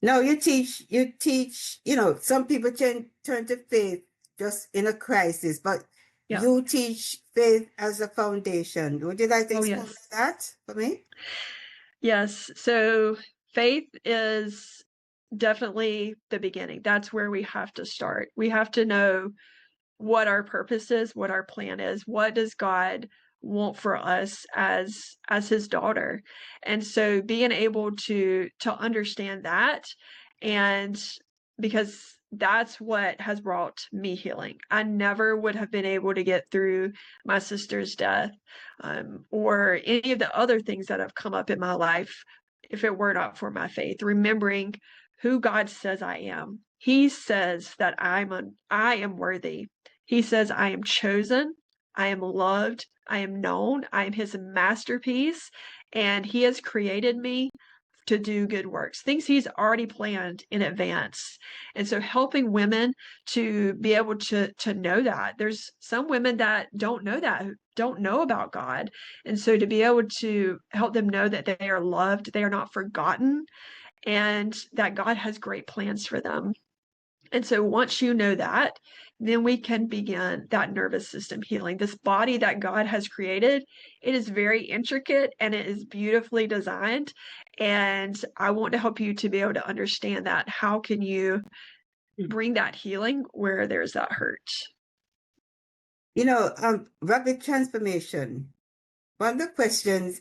No, you teach, some people turn to faith just in a crisis, but Yeah. you teach faith as a foundation. Would you like to Oh, explain yes. that for me? Yes. So faith is definitely the beginning. That's where we have to start. We have to know what our purpose is, what our plan is, what does God want for us as his daughter. And so being able to understand that, and because that's what has brought me healing. I never would have been able to get through my sister's death, or any of the other things that have come up in my life if it were not for my faith, remembering who God says I am. He says that I am worthy. He says I am chosen, I am loved, I am known, I am his masterpiece, and he has created me to do good works, things he's already planned in advance. And so helping women to be able to know that. There's some women that don't know that, who don't know about God. And so to be able to help them know that they are loved, they are not forgotten, and that God has great plans for them. And so once you know that, then we can begin that nervous system healing. This body that God has created, it is very intricate and it is beautifully designed. And I want to help you to be able to understand that. How can you bring that healing where there's that hurt? Rapid transformation. One of the questions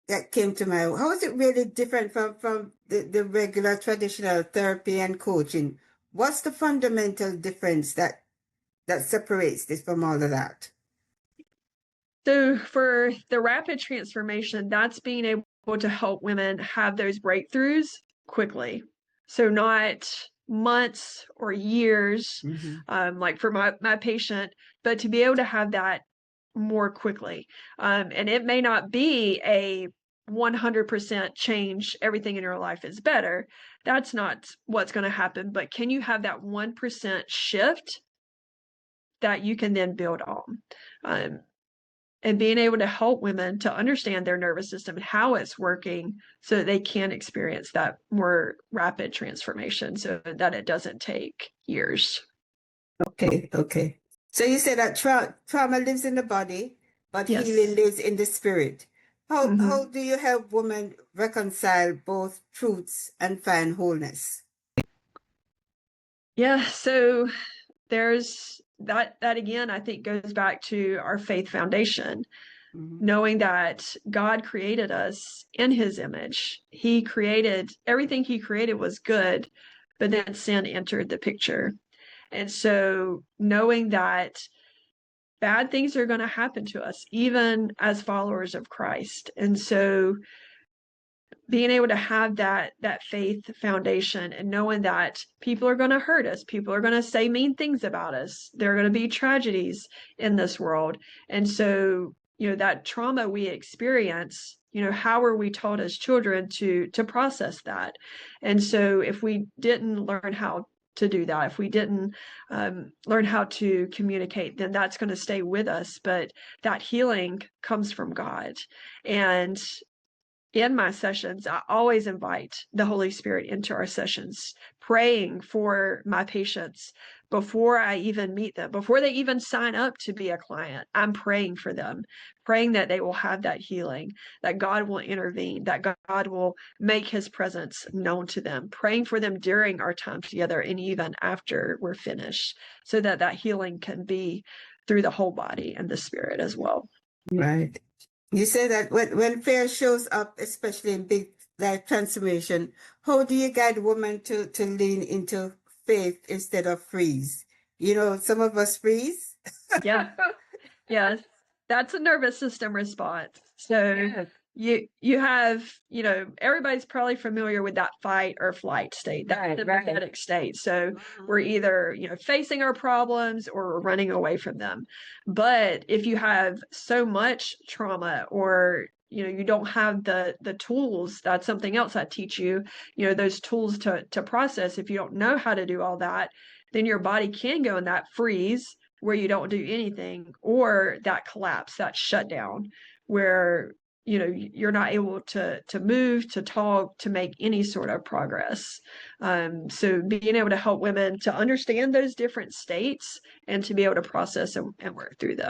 that came to mind, how is it really different from the regular traditional therapy and coaching? What's the fundamental difference that separates this from all of that? So for the rapid transformation, that's being able to help women have those breakthroughs quickly. So not months or years, like for my patient, but to be able to have that more quickly. And it may not be a 100% change, everything in your life is better. That's not what's going to happen. But can you have that 1% shift that you can then build on? Um, and being able to help women to understand their nervous system and how it's working so that they can experience that more rapid transformation so that it doesn't take years. Okay, okay. So you said that trauma lives in the body, but healing Yes. lives in the spirit. How Mm-hmm. do you help women reconcile both truths and find wholeness? Yeah. So there's that again, I think goes back to our faith foundation, Mhm. knowing that God created us in his image. He created everything he created was good, but then sin entered the picture. And so knowing that bad things are going to happen to us, even as followers of Christ. And so being able to have that faith foundation and knowing that people are going to hurt us, people are going to say mean things about us, there are going to be tragedies in this world. And so, that trauma we experience, how are we taught as children to process that? And so if we didn't learn how to do that, if we didn't learn how to communicate, then that's going to stay with us. But that healing comes from God. And in my sessions, I always invite the Holy Spirit into our sessions, praying for my patients before I even meet them, before they even sign up to be a client. I'm praying for them, praying that they will have that healing, that God will intervene, that God will make his presence known to them, praying for them during our time together and even after we're finished, so that that healing can be through the whole body and the spirit as well. Right. You say that when fear shows up, especially in big life transformation, how do you guide women to lean into faith instead of freeze? Some of us freeze. Yeah. Yes, that's a nervous system response. So Yes. you have, everybody's probably familiar with that fight or flight state, that Right, right. sympathetic state. So we're either, facing our problems or we're running away from them. But if you have so much trauma, or you don't have the tools, that's something else I teach you, those tools to process. If you don't know how to do all that, then your body can go in that freeze where you don't do anything, or that collapse, that shutdown, where you're not able to move, to talk, to make any sort of progress. So being able to help women to understand those different states and to be able to process and work through them.